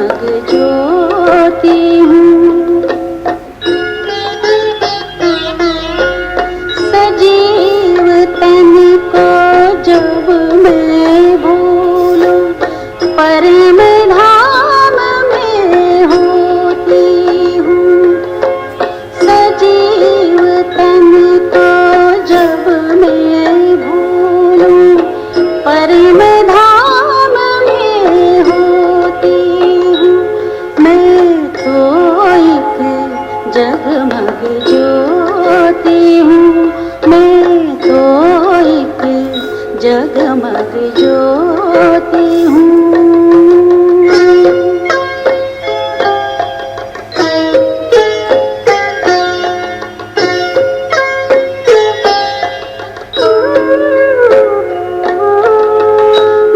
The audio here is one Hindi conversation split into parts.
जगमग ज्योति हूँ। सजीव तन को जब मैं भूलूं, परम धाम में होती हूँ। सजीव तन को जब मैं भूलूं, परम धाम में होती हूँ। मैं तो एक जगमग ज्योति हूँ। मैं तो एक जगमग ज्योति हूँ।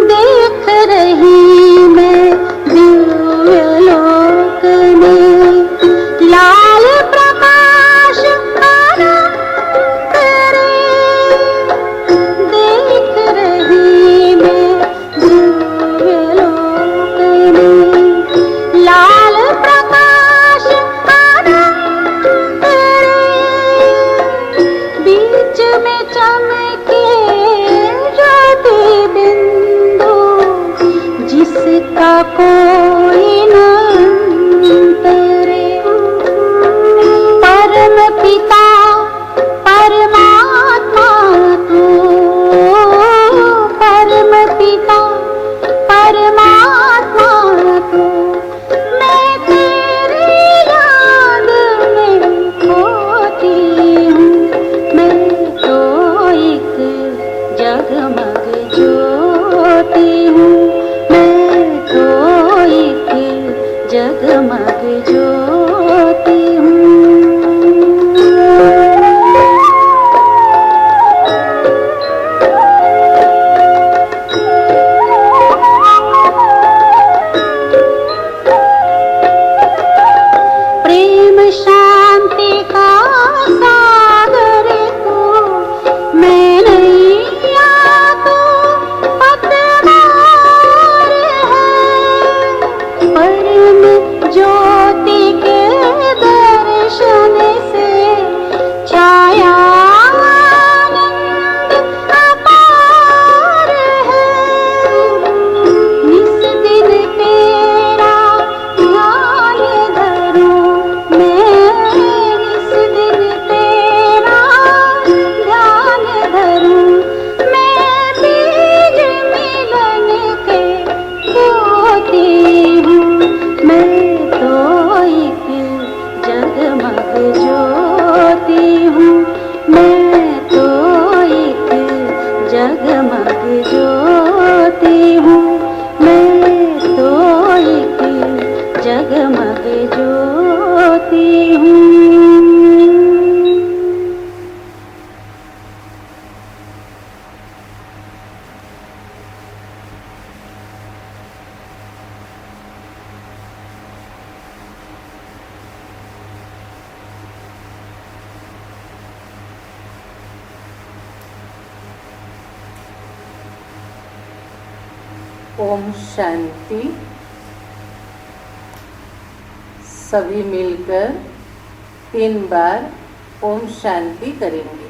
देख रही मैं दिव्य लोक में लाल प्रकाश अनंत रे। देख रही मैं दिव्य लोक में लाल प्रकाश अनंत रे। बीच में चमके ज्योति बिंदु, जिसका कोई न अंत रे। परम पिता परमात्मा तू, परम पिता परमात्मा तू। मैं तेरी याद में खोती हूँ। मैं तो एक जगमग ज्योति हूँ। मैं तो एक जगमग ज्योति हूँ। प्रेम शांति का सागर तू, मैं नैया तो पतवार है। परम ज्योति के दर्शन से छाया आनंद अपार है। निस दिन तेरा ध्यान धरूं मैं, निस दिन तेरा ध्यान धरूं मैं। बीज मिलन के बोती हूँ। मैं तो एक जगमग ज्योति हूँ। मैं तो एक जगमग ज्योति हूँ। मैं तो एक जगमग ज्योति हूँ। ओम शांति। सभी मिलकर 3 बार ओम शांति करेंगे।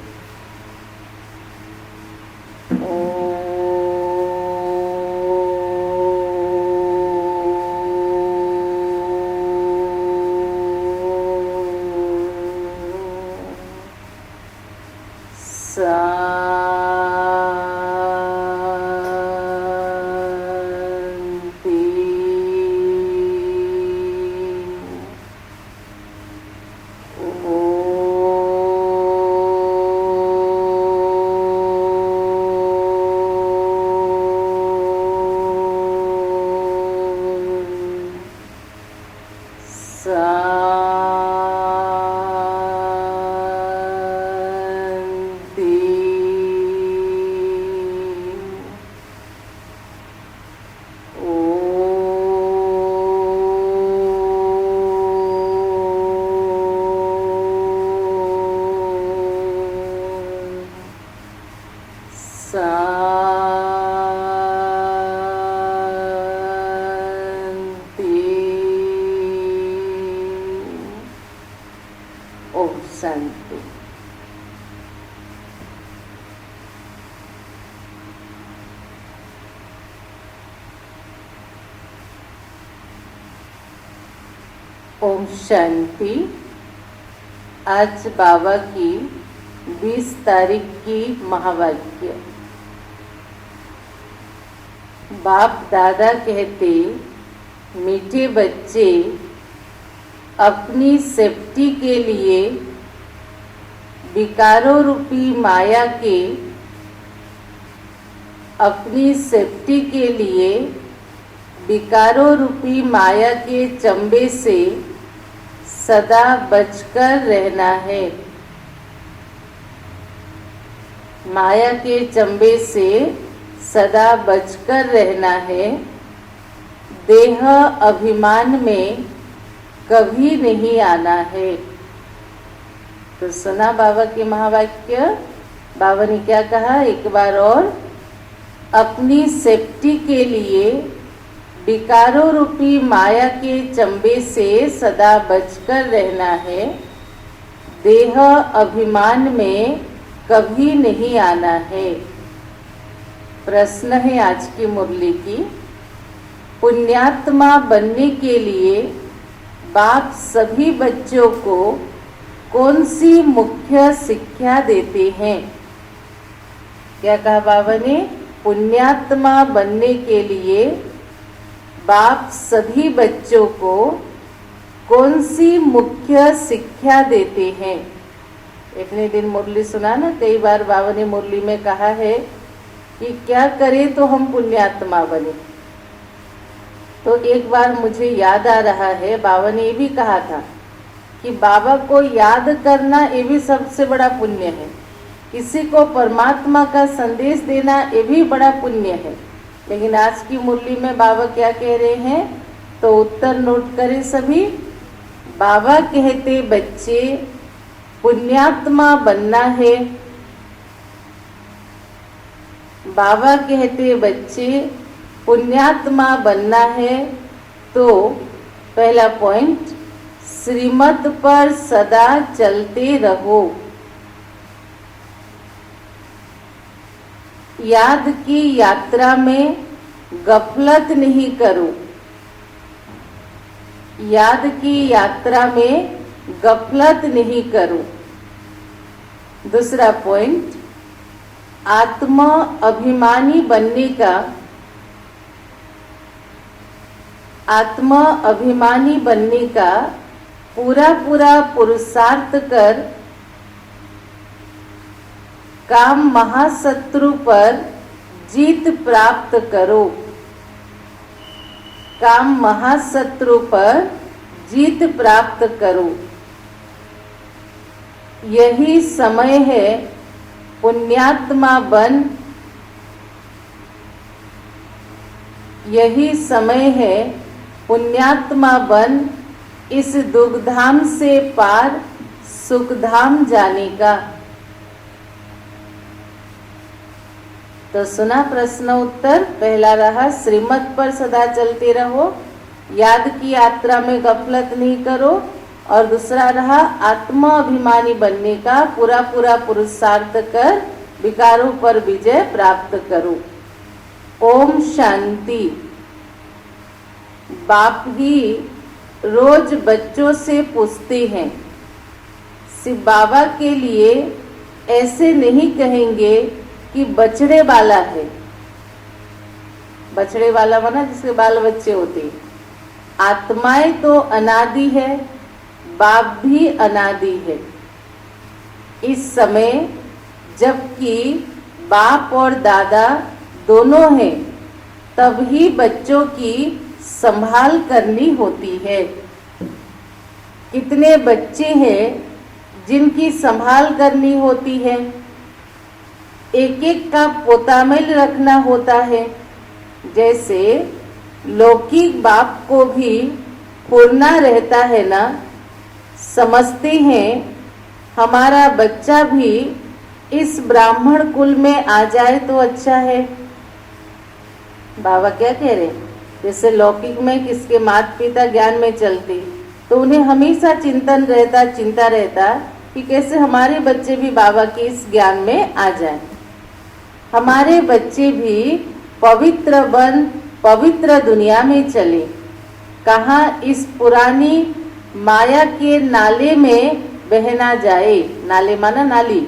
शांति। शांति। ओम शांति। आज बाबा की 20 तारीख की महावाक्य। बाप दादा कहते, मीठे बच्चे अपनी सेफ्टी के लिए विकारों रूपी माया के अपनी सेफ्टी के लिए विकारों रूपी माया के चंबे से सदा बचकर रहना है। माया के चंबे से सदा बचकर रहना है। देह अभिमान में कभी नहीं आना है। तो सुना बाबा के महावाक्य। बाबा ने क्या कहा, एक बार और, अपनी सेफ्टी के लिए विकारों रूपी माया के चंबे से सदा बचकर रहना है। देह अभिमान में कभी नहीं आना है। प्रश्न है आज की मुरली की, पुण्यात्मा बनने के लिए बाप सभी बच्चों को कौन सी मुख्य शिक्षा देते हैं? क्या कहा बाबा ने? पुण्यात्मा बनने के लिए बाप सभी बच्चों को कौन सी मुख्य शिक्षा देते हैं? इतने दिन मुरली सुना ना, कई बार बाबा ने मुरली में कहा है कि क्या करें तो हम पुण्यात्मा बने। तो एक बार मुझे याद आ रहा है, बाबा ने ये भी कहा था कि बाबा को याद करना ये भी सबसे बड़ा पुण्य है। किसी को परमात्मा का संदेश देना ये भी बड़ा पुण्य है। लेकिन आज की मुरली में बाबा क्या कह रहे हैं, तो उत्तर नोट करें सभी। बाबा कहते, बच्चे पुण्यात्मा बनना है। बाबा कहते, बच्चे पुण्यात्मा बनना है। तो पहला पॉइंट, श्रीमत पर सदा चलते रहो। याद की यात्रा में गफलत नहीं करो। याद की यात्रा में गफलत नहीं करो। दूसरा पॉइंट, आत्मा अभिमानी बनने का पूरा पुरुषार्थ कर काम महाशत्रु पर जीत प्राप्त करो। काम महाशत्रु पर जीत प्राप्त करो। यही समय है पुण्यात्मा बन। यही समय है पुण्यात्मा बन, इस दुखधाम से पार सुखधाम जाने का। तो सुना प्रश्न उत्तर। पहला रहा, श्रीमत पर सदा चलते रहो, याद की यात्रा में गफलत नहीं करो। और दूसरा रहा, आत्मा अभिमानी बनने का पूरा पुरुषार्थ कर विकारों पर विजय प्राप्त करो। ओम शांति। बाप ही रोज बच्चों से पूछते हैं, सिर्फ बाबा के लिए ऐसे नहीं कहेंगे कि बछड़े वाला है। बछड़े वाला माना जिसके बाल बच्चे होते हैं। आत्माएं तो अनादि है, बाप भी अनादि है। इस समय जबकि बाप और दादा दोनों हैं, तभी बच्चों की संभाल करनी होती है। कितने बच्चे हैं जिनकी संभाल करनी होती है। एक एक का पोतामेल रखना होता है। जैसे लौकिक बाप को भी फुरना रहता है ना, समझते हैं हमारा बच्चा भी इस ब्राह्मण कुल में आ जाए तो अच्छा है। बाबा क्या कह रहे हैं, जैसे लौकिक में किसके माता पिता ज्ञान में चलते तो उन्हें हमेशा चिंता रहता कि कैसे हमारे बच्चे भी बाबा के इस ज्ञान में आ जाएं। हमारे बच्चे भी पवित्र बन पवित्र दुनिया में चले। कहाँ इस पुरानी माया के नाले में बहना जाए। नाले माना नाली।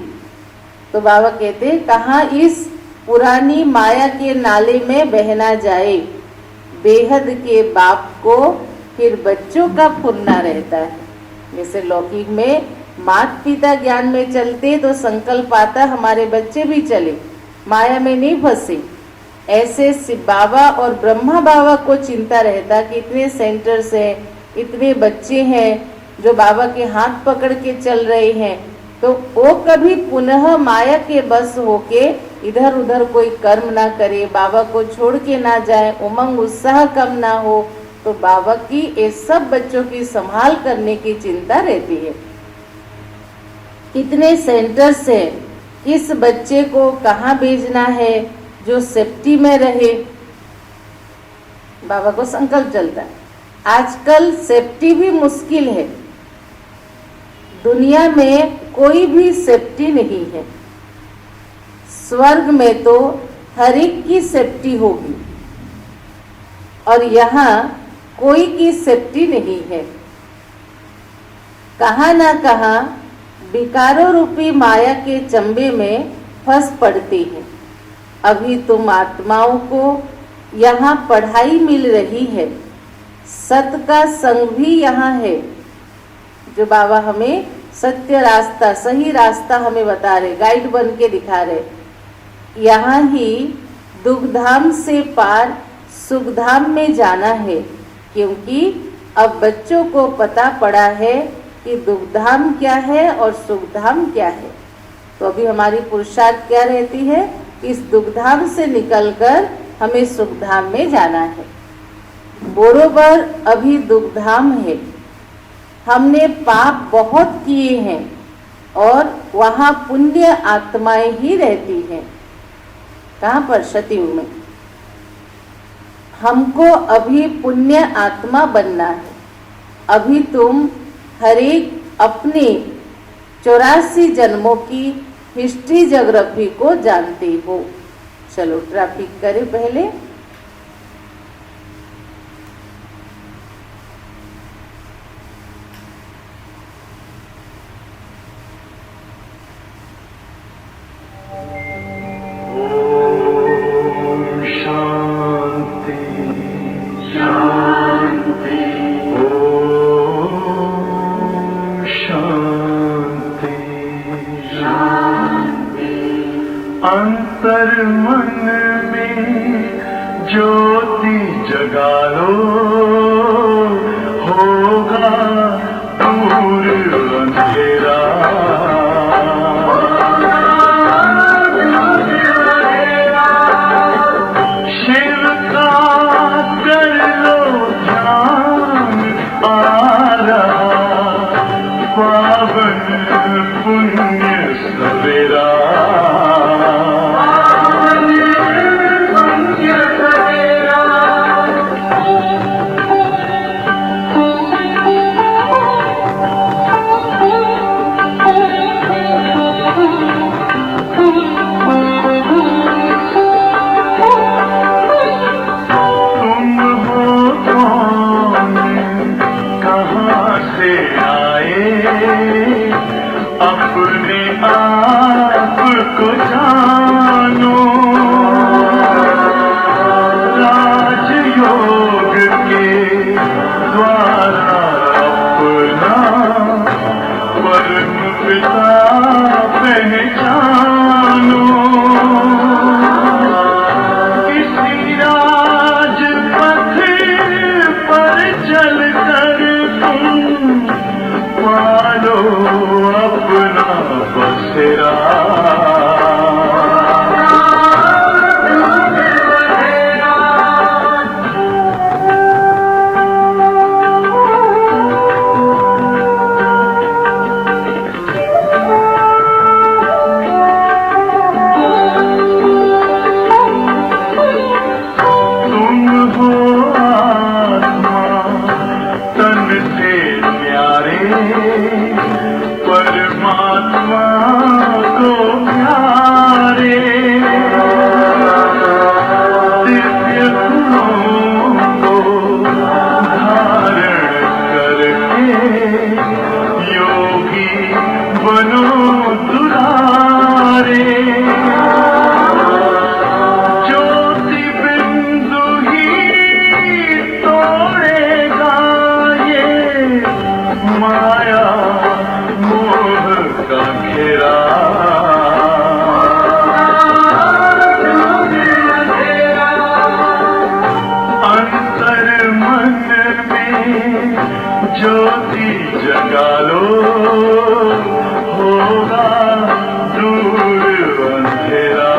तो बाबा कहते कहाँ इस पुरानी माया के नाले में बहना जाए। बेहद के बाप को फिर बच्चों का फुरना रहता है। जैसे लौकिक में माता पिता ज्ञान में चलते तो संकल्प आता हमारे बच्चे भी चले, माया में नहीं फंसे। ऐसे शिव बाबा और ब्रह्मा बाबा को चिंता रहता कि इतने सेंटर्स हैं, इतने बच्चे हैं जो बाबा के हाथ पकड़ के चल रहे हैं, तो वो कभी पुनः माया के बस होके इधर उधर कोई कर्म ना करे, बाबा को छोड़ के ना जाए, उमंग उत्साह कम ना हो। तो बाबा की ये सब बच्चों की संभाल करने की चिंता रहती है। कितने सेंटर्स है, किस बच्चे को कहाँ भेजना है जो सेफ्टी में रहे, बाबा को संकल्प चलता है। आजकल सेफ्टी भी मुश्किल है, दुनिया में कोई भी सेफ्टी नहीं है। स्वर्ग में तो हर एक की सेफ्टी होगी और यहाँ कोई की सेफ्टी नहीं है। कहाँ ना कहाँ विकारों रूपी माया के चंबे में फंस पड़ते हैं। अभी तुम आत्माओं को यहाँ पढ़ाई मिल रही है, सत्य का संग भी यहाँ है। जो बाबा हमें सत्य रास्ता, सही रास्ता हमें बता रहे, गाइड बन के दिखा रहे। यहाँ ही दुखधाम से पार सुखधाम में जाना है, क्योंकि अब बच्चों को पता पड़ा है कि दुखधाम क्या है और सुखधाम क्या है। तो अभी हमारी पुरुषार्थ क्या रहती है, इस दुखधाम से निकलकर हमें सुखधाम में जाना है। बरोबर अभी दुखधाम है, हमने पाप बहुत किए हैं और वहाँ पुण्य आत्माएं ही रहती हैं। कहाँ पर? सतयुग में। हमको अभी पुण्य आत्मा बनना है। अभी तुम हर एक अपने 84 जन्मों की हिस्ट्री ज्योग्राफी को जानते हो। चलो ट्रैफिक करें पहले। अंतर मन में ज्योति जगा लो, होगा दूर अंधेरा। शिव का कर लो ध्यान, आ रहा पावन पुण्य सवेरा। अपने आप को जानो, राजयोग के द्वारा अपना परम पिता पहचानो। इसी राजपथ पर चलकर तुम पालो अपना बसेरा। ज्योति जगा लो, होगा दूर अंधेरा।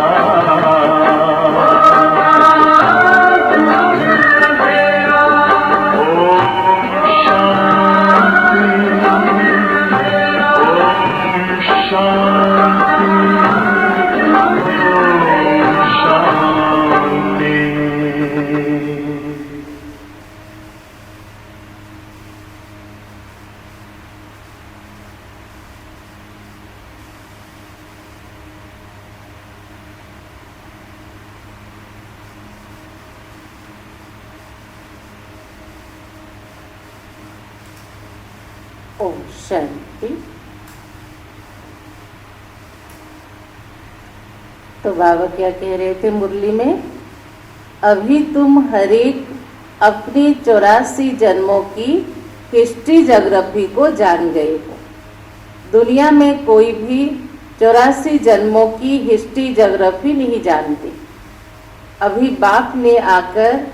ओम शांति। तो बाबा क्या कह रहे थे मुरली में? अभी तुम हरेक अपनी 84 जन्मों की हिस्ट्री ज्योग्राफी को जान गए हो। दुनिया में कोई भी 84 जन्मों की हिस्ट्री ज्योग्राफी नहीं जानते। अभी बाप ने आकर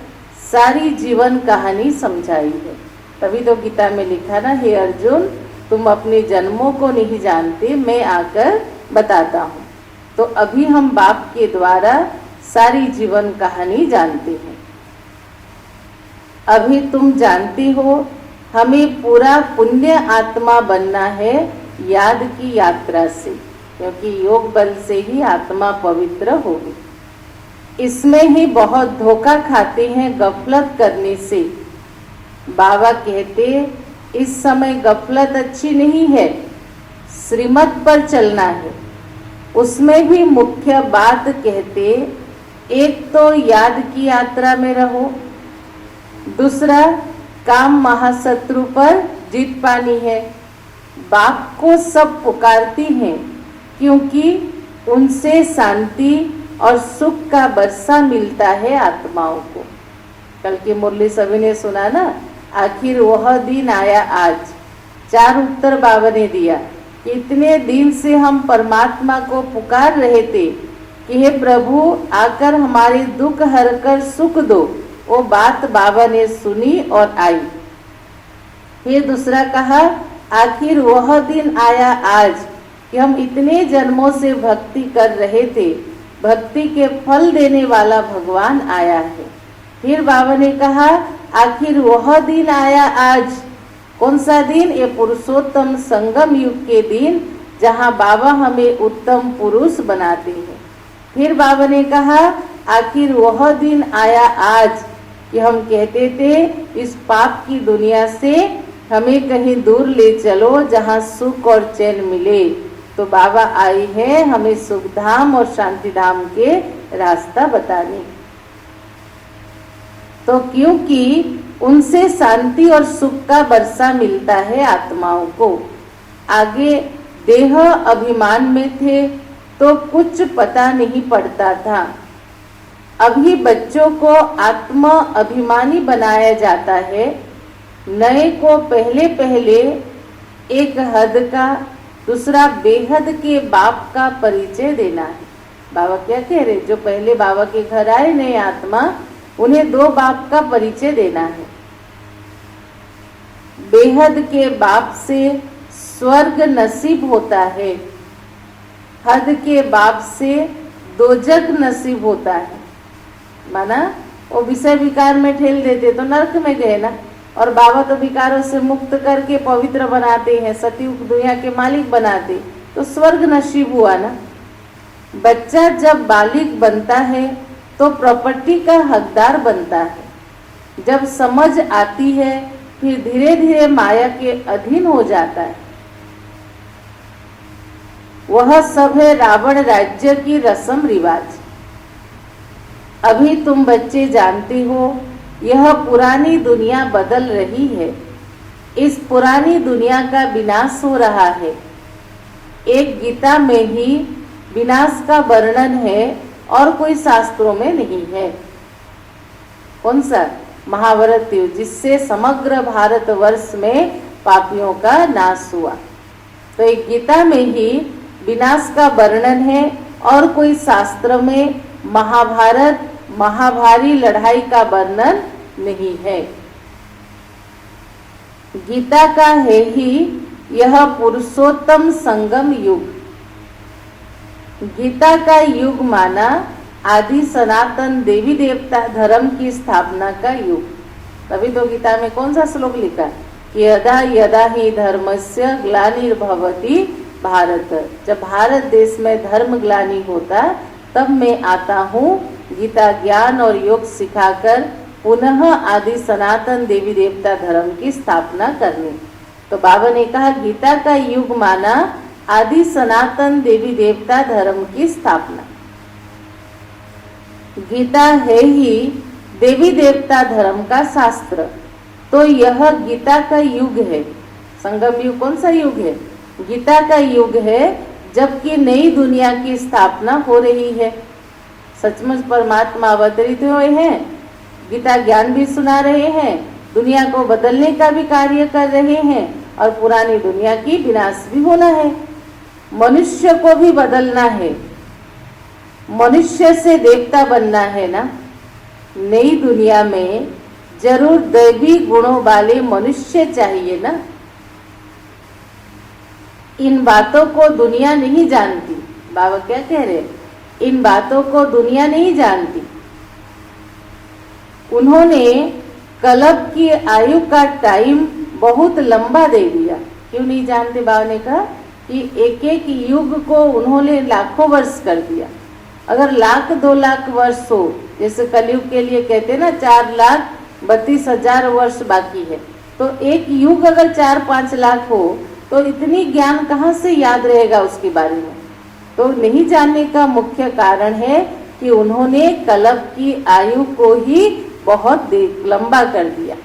सारी जीवन कहानी समझाई है। तभी तो गीता में लिखा ना, हे अर्जुन तुम अपने जन्मों को नहीं जानते, मैं आकर बताता हूँ। तो अभी हम बाप के द्वारा सारी जीवन कहानी जानते हैं। अभी तुम जानती हो हमें पूरा पुण्य आत्मा बनना है याद की यात्रा से, क्योंकि योग बल से ही आत्मा पवित्र होगी। इसमें ही बहुत धोखा खाते हैं गफलत करने से। बाबा कहते इस समय गफलत अच्छी नहीं है, श्रीमत पर चलना है। उसमें भी मुख्य बात कहते, एक तो याद की यात्रा में रहो, दूसरा काम महाशत्रु पर जीत पानी है। बाप को सब पुकारती हैं क्योंकि उनसे शांति और सुख का बरसा मिलता है आत्माओं को। कल की मुरली सभी ने सुना ना, आखिर वह दिन आया आज। 4 उत्तर बाबा ने दिया कि इतने दिन से हम परमात्मा को पुकार रहे थे कि हे प्रभु आकर हमारे दुख हर कर सुख दो। वो बात बाबा ने सुनी और आई। फिर दूसरा कहा, आखिर वह दिन आया आज कि हम इतने जन्मों से भक्ति कर रहे थे, भक्ति के फल देने वाला भगवान आया है। फिर बाबा ने कहा, आखिर वह दिन आया आज। कौन सा दिन? ये पुरुषोत्तम संगम युग के दिन, जहाँ बाबा हमें उत्तम पुरुष बनाते हैं। फिर बाबा ने कहा, आखिर वह दिन आया आज कि हम कहते थे इस पाप की दुनिया से हमें कहीं दूर ले चलो जहाँ सुख और चैन मिले। तो बाबा आई है हमें सुख धाम और शांति धाम के रास्ता बताने। तो क्योंकि उनसे शांति और सुख का बरसा मिलता है आत्माओं को। आगे देह अभिमान में थे तो कुछ पता नहीं पड़ता था। अभी बच्चों को आत्म अभिमानी बनाया जाता है। नए को पहले पहले एक हद का, दूसरा बेहद के बाप का परिचय देना है। बाबा क्या कह रहे? जो पहले बाबा के घर आए नए आत्मा, उन्हें 2 बाप का परिचय देना है। बेहद के बाप से स्वर्ग नसीब होता है, हद के बाप से दोजख नसीब होता है। माना वो विषय विकार में ठेल देते तो नरक में गए ना, और बाबा तो विकारों से मुक्त करके पवित्र बनाते हैं, सतयुग दुनिया के मालिक बनाते, तो स्वर्ग नसीब हुआ ना। बच्चा जब बालिग बनता है तो प्रॉपर्टी का हकदार बनता है। जब समझ आती है फिर धीरे धीरे माया के अधीन हो जाता है। वह सब है रावण राज्य की रस्म रिवाज। अभी तुम बच्चे जानते हो यह पुरानी दुनिया बदल रही है। इस पुरानी दुनिया का विनाश हो रहा है। एक गीता में ही विनाश का वर्णन है और कोई शास्त्रों में नहीं है। कौन सा? महाभारत युद्ध, जिससे समग्र भारतवर्ष में पापियों का नाश हुआ। तो एक गीता में ही विनाश का वर्णन है और कोई शास्त्र में महाभारत महाभारी लड़ाई का वर्णन नहीं है। गीता का है ही यह पुरुषोत्तम संगम युग। गीता का युग माना आदि सनातन देवी देवता धर्म की स्थापना का युग। तभी तो गीता में कौन सा श्लोक लिखा कि यदा यदा ही धर्मस्य ग्लानिर्भवति भारत। जब भारत देश में धर्म ग्लानि होता तब मैं आता हूँ गीता ज्ञान और योग सिखाकर पुनः आदि सनातन देवी देवता धर्म की स्थापना करने। तो बाबा ने कहा गीता का युग माना आदि सनातन देवी देवता धर्म की स्थापना। गीता है ही देवी देवता धर्म का शास्त्र। तो यह गीता का युग है। संगम युग कौन सा युग है? गीता का युग है, जबकि नई दुनिया की स्थापना हो रही है। सचमुच परमात्मा अवतरित हुए हैं, गीता ज्ञान भी सुना रहे हैं, दुनिया को बदलने का भी कार्य कर रहे हैं और पुरानी दुनिया की विनाश भी होना है। मनुष्य को भी बदलना है, मनुष्य से देवता बनना है ना। नई दुनिया में जरूर दैवी गुणों वाले मनुष्य चाहिए ना। इन बातों को दुनिया नहीं जानती। बाबा क्या कह रहे हैं? इन बातों को दुनिया नहीं जानती। उन्होंने कल्प की आयु का टाइम बहुत लंबा दे दिया। क्यों नहीं जानते? बाबा ने कहा कि एक एक युग को उन्होंने लाखों वर्ष कर दिया। अगर 1,00,000 2 लाख वर्ष हो, जैसे कलयुग के लिए कहते ना 4,32,000 वर्ष बाकी है, तो एक युग अगर 4-5 लाख हो तो इतनी ज्ञान कहाँ से याद रहेगा उसके बारे में। तो नहीं जानने का मुख्य कारण है कि उन्होंने कल्प की आयु को ही बहुत लंबा कर दिया।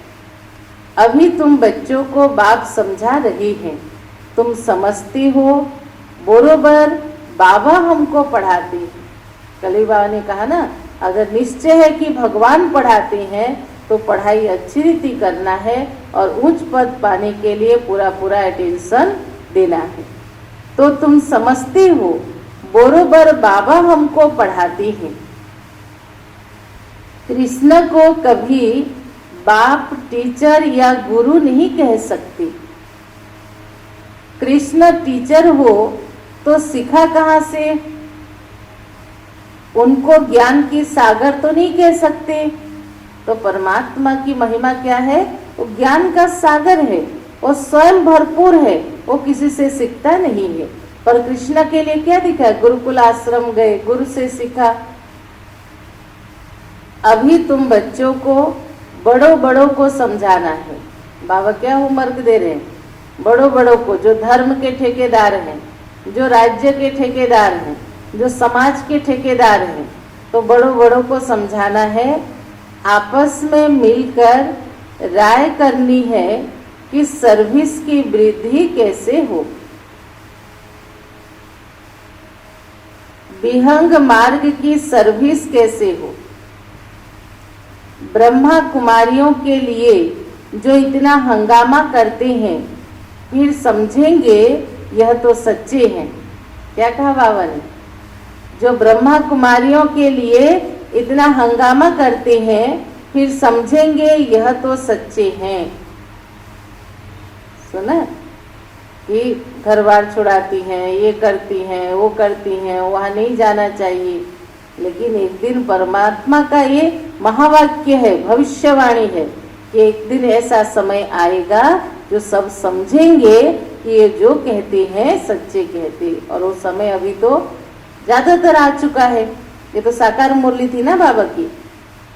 अभी तुम बच्चों को बाप समझा रही हैं, तुम समझती हो बरोबर बाबा हमको पढ़ाते हैं। कली बाबा ने कहा ना, अगर निश्चय है कि भगवान पढ़ाते हैं तो पढ़ाई अच्छी रीति करना है और उच्च पद पाने के लिए पूरा पूरा अटेंशन देना है। तो तुम समझती हो बरोबर बाबा हमको पढ़ाते हैं। कृष्ण को कभी बाप, टीचर या गुरु नहीं कह सकते। कृष्ण टीचर हो तो सीखा कहाँ से? उनको ज्ञान की सागर तो नहीं कह सकते। तो परमात्मा की महिमा क्या है? वो ज्ञान का सागर है, वो स्वयं भरपूर है, वो किसी से सीखता नहीं है। पर कृष्ण के लिए क्या दिखा? गुरुकुल आश्रम गए, गुरु से सीखा। अभी तुम बच्चों को बड़ों बड़ों को समझाना है। बाबा क्या होमवर्क दे रहे हैं? बड़ों बड़ों को, जो धर्म के ठेकेदार हैं, जो राज्य के ठेकेदार हैं, जो समाज के ठेकेदार हैं, तो बड़ों बड़ों को समझाना है। आपस में मिलकर राय करनी है कि सर्विस की वृद्धि कैसे हो। विहंग मार्ग की सर्विस कैसे हो। ब्रह्मा कुमारियों के लिए जो इतना हंगामा करते हैं, फिर समझेंगे यह तो सच्चे हैं। क्या कहा बाबा ने? जो ब्रह्मा कुमारियों के लिए इतना हंगामा करते हैं, फिर समझेंगे यह तो सच्चे हैं। सुना कि घर बार छुड़ाती हैं, ये करती हैं, वो करती हैं, वहाँ नहीं जाना चाहिए। लेकिन एक दिन परमात्मा का ये महावाक्य है, भविष्यवाणी है कि एक दिन ऐसा समय आएगा जो सब समझेंगे कि ये जो कहते हैं सच्चे कहते। और वो समय अभी तो ज्यादातर आ चुका है। ये तो साकार मुरली थी ना बाबा की।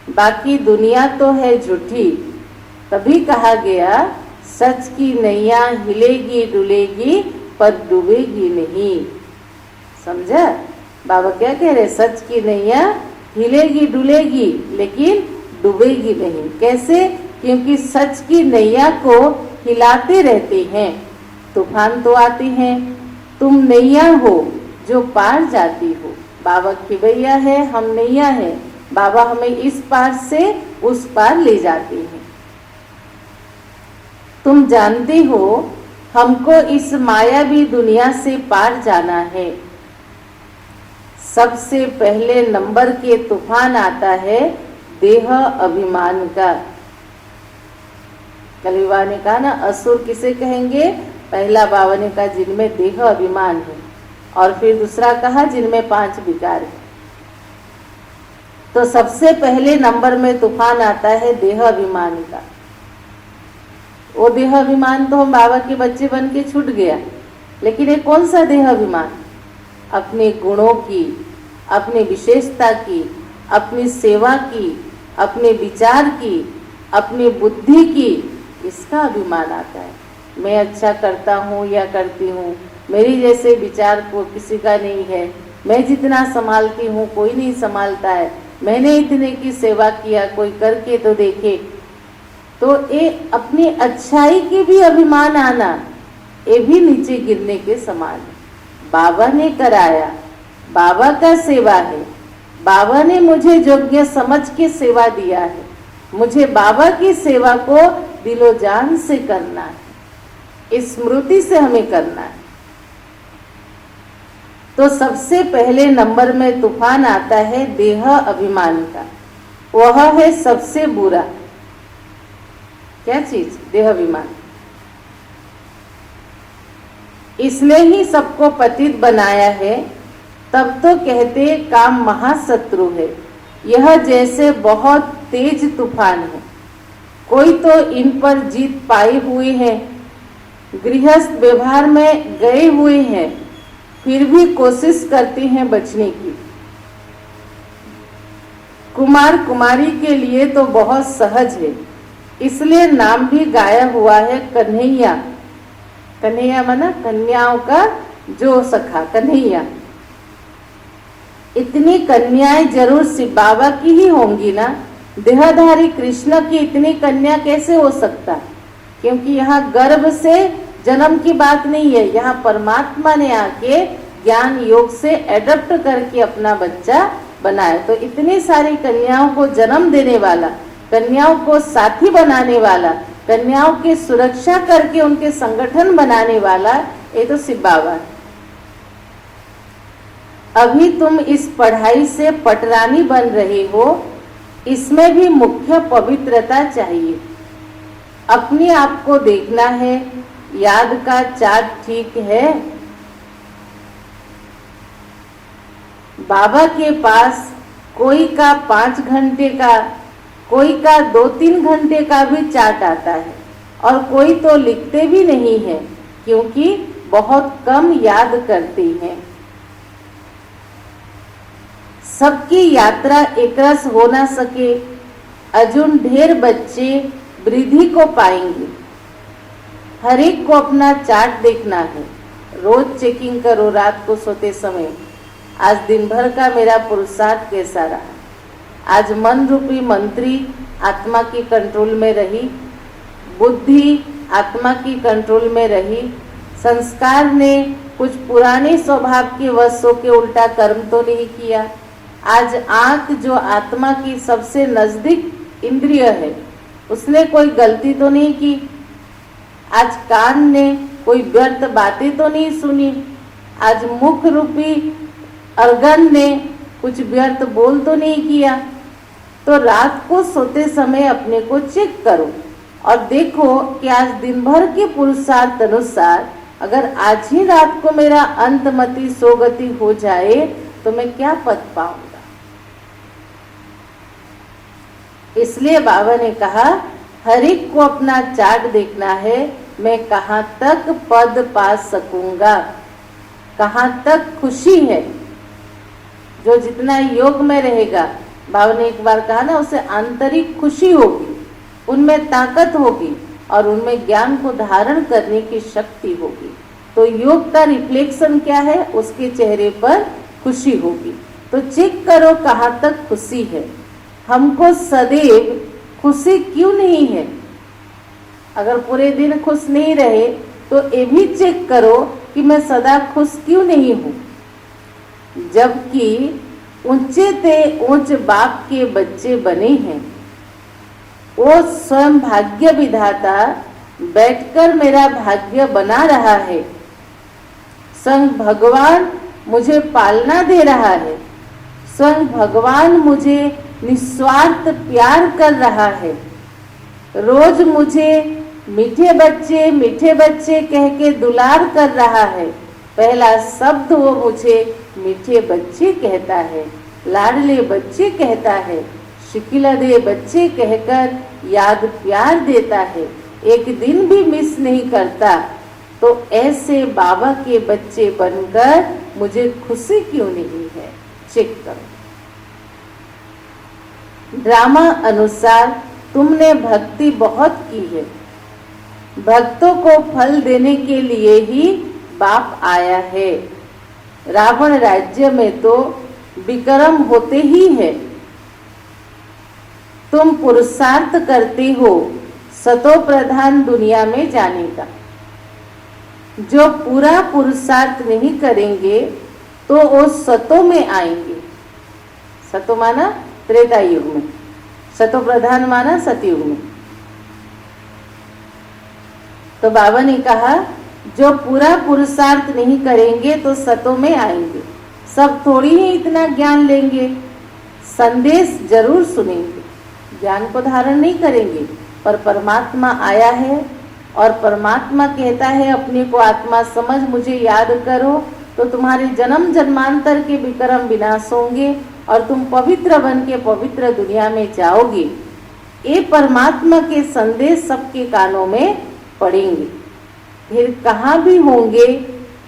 बाकी दुनिया तो है झूठी। तभी कहा गया सच की नैया हिलेगी डुलेगी पर डूबेगी नहीं। समझा? बाबा क्या कह रहे? सच की नैया हिलेगी डुलेगी लेकिन डूबेगी नहीं। कैसे? क्योंकि सच की नैया को हिलाते रहते हैं। तूफान तो आते हैं, तुम नैया हो जो पार जाती हो। बाबा खिवैया है, हम नैया है। बाबा हमें इस पार से उस पार ले जाते हैं। तुम जानते हो हमको इस मायावी दुनिया से पार जाना है। सबसे पहले नंबर के तूफान आता है देह अभिमान का। कल बाबा ने कहा ना, असुर किसे कहेंगे? पहला बाबा ने कहा जिनमें देह अभिमान है, और फिर दूसरा कहा जिनमें 5 विकार है। तो सबसे पहले नंबर में तूफान आता है देह अभिमान का। वो देह अभिमान तो हम बाबा के बच्चे बन के छूट गया, लेकिन ये कौन सा देह अभिमान? अपने गुणों की, अपनी विशेषता की, अपनी सेवा की, अपने विचार की, अपनी बुद्धि की, इसका अभिमान आता है। मैं अच्छा करता हूँ या करती हूँ, मेरी जैसे विचार को किसी का नहीं है, मैं जितना संभालती हूँ कोई नहीं संभालता है, मैंने इतने की सेवा किया, कोई करके तो देखे। तो ये अपनी अच्छाई की भी अभिमान आना, ये भी नीचे गिरने के समान है। बाबा ने कराया, बाबा का सेवा है, बाबा ने मुझे योग्य समझ के सेवा दिया है, मुझे बाबा की सेवा को दिलो जान से करना है, इस स्मृति से हमें करना है। तो सबसे पहले नंबर में तूफान आता है देह अभिमान का। वह है सबसे बुरा। क्या चीज? देह अभिमान। इसने ही सबको पतित बनाया है। तब तो कहते काम महाशत्रु है, यह जैसे बहुत तेज तूफान है। कोई तो इन पर जीत पाए हुए हैं, गृहस्थ व्यवहार में गए हुए हैं, फिर भी कोशिश करते हैं बचने की। कुमार कुमारी के लिए तो बहुत सहज है, इसलिए नाम भी गाया हुआ है कन्हैया। कन्हैया माना कन्याओं का जो सखा, कन्हैया। इतनी कन्याएं जरूर शिव बाबा की ही होंगी ना, देहधारी कृष्ण की इतनी कन्या कैसे हो सकता? क्योंकि यहाँ गर्भ से जन्म की बात नहीं है, यहाँ परमात्मा ने आके ज्ञान योग से एडप्ट करके अपना बच्चा बनाया। तो इतनी सारी कन्याओं को जन्म देने वाला, कन्याओं को साथी बनाने वाला, कन्याओं की सुरक्षा करके उनके संगठन बनाने वाला, ये तो शिव बाबा है। अभी तुम इस पढ़ाई से पटरानी बन रहे हो, इसमें भी मुख्य पवित्रता चाहिए। अपने आप को देखना है, याद का चार्ट ठीक है। बाबा के पास कोई का 5 घंटे का, कोई का 2-3 घंटे का भी चार्ट आता है, और कोई तो लिखते भी नहीं है, क्योंकि बहुत कम याद करते हैं। सबकी यात्रा एकरस हो ना सके, अजुन ढेर बच्चे वृद्धि को पाएंगे। हर एक को अपना चार्ट देखना है, रोज चेकिंग करो रात को सोते समय। आज दिन भर का मेरा पुरुषार्थ कैसा रहा? आज मन रूपी मंत्री आत्मा की कंट्रोल में रही, बुद्धि आत्मा की कंट्रोल में रही, संस्कार ने कुछ पुराने स्वभाव के वशों के उल्टा कर्म तो नहीं किया। आज आंख जो आत्मा की सबसे नजदीक इंद्रिय है, उसने कोई गलती तो नहीं की। आज कान ने कोई व्यर्थ बातें तो नहीं सुनी। आज मुख रूपी अर्गन ने कुछ व्यर्थ बोल तो नहीं किया। तो रात को सोते समय अपने को चेक करो और देखो कि आज दिन भर के पुरुषार्थ अनुसार अगर आज ही रात को मेरा अंतमति सोगति हो जाए तो मैं क्या पद पाऊंगा। इसलिए बाबा ने कहा हर एक को अपना चार्ट देखना है, मैं कहाँ तक पद पा सकूंगा, कहाँ तक खुशी है। जो जितना योग में रहेगा, बाबा ने एक बार कहा ना, उसे आंतरिक खुशी होगी, उनमें ताकत होगी और उनमें ज्ञान को धारण करने की शक्ति होगी। तो योग का रिफ्लेक्शन क्या है? उसके चेहरे पर खुशी होगी। तो चेक करो कहाँ तक खुशी है। हमको सदैव खुशी क्यों नहीं है? अगर पूरे दिन खुश नहीं रहे तो ये भी चेक करो कि मैं सदा खुश क्यों नहीं हूँ। जबकि ऊंचे ते ऊंच बाप के बच्चे बने हैं, वो स्वयं भाग्य विधाता बैठकर मेरा भाग्य बना रहा है। स्वयं भगवान मुझे पालना दे रहा है, स्वयं भगवान मुझे निस्वार्थ प्यार कर रहा है। रोज मुझे मीठे बच्चे कह के दुलार कर रहा है। पहला शब्द वो मुझे मीठे बच्चे कहता है, लाडले बच्चे कहता है, शिकिलदे बच्चे कहकर याद प्यार देता है, एक दिन भी मिस नहीं करता। तो ऐसे बाबा के बच्चे बनकर मुझे खुशी क्यों नहीं है? चेक करो। ड्रामा अनुसार तुमने भक्ति बहुत की है। भक्तों को फल देने के लिए ही बाप आया है। रावण राज्य में तो विक्रम होते ही है। तुम पुरुषार्थ करते हो सतो प्रधान दुनिया में जाने का। जो पूरा पुरुषार्थ नहीं करेंगे तो वो सतो में आएंगे। सतो माना त्रेता युग में, सतो प्रधान माना सतयुग में। तो बाबा ने कहा जो पूरा पुरुषार्थ नहीं करेंगे तो सतो में आएंगे। सब थोड़ी ही इतना ज्ञान लेंगे, संदेश जरूर सुनेंगे, ज्ञान को धारण नहीं करेंगे। पर परमात्मा आया है और परमात्मा कहता है अपने को आत्मा समझ मुझे याद करो, तो तुम्हारे जन्म जन्मांतर के विक्रम विनाश होंगे और तुम पवित्र बन के पवित्र दुनिया में जाओगे। ये परमात्मा के संदेश सबके कानों में पड़ेंगे। फिर कहाँ भी होंगे,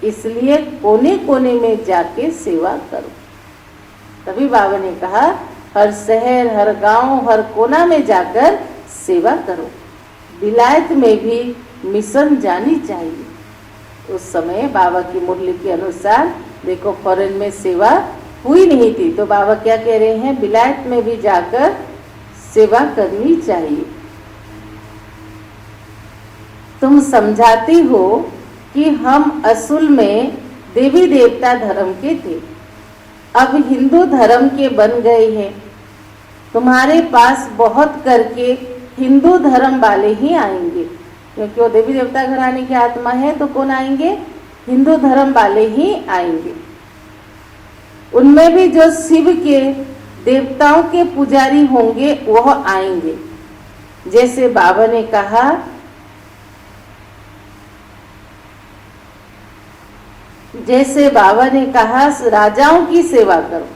इसलिए कोने कोने में जाके सेवा करो। तभी बाबा ने कहा हर शहर, हर गांव, हर कोना में जाकर सेवा करो। विलायत में भी मिशन जानी चाहिए। उस समय बाबा की मुरली के अनुसार देखो फॉरेन में सेवा हुई नहीं थी, तो बाबा क्या कह रहे हैं, विलायत में भी जाकर सेवा करनी चाहिए। तुम समझाती हो कि हम असल में देवी देवता धर्म के थे, अब हिंदू धर्म के बन गए हैं। तुम्हारे पास बहुत करके हिंदू धर्म वाले ही आएंगे, क्योंकि वो देवी देवता घराने की आत्मा है। तो कौन आएंगे? हिंदू धर्म वाले ही आएंगे। उनमें भी जो शिव के देवताओं के पुजारी होंगे वह आएंगे। जैसे बाबा ने कहा राजाओं की सेवा करो।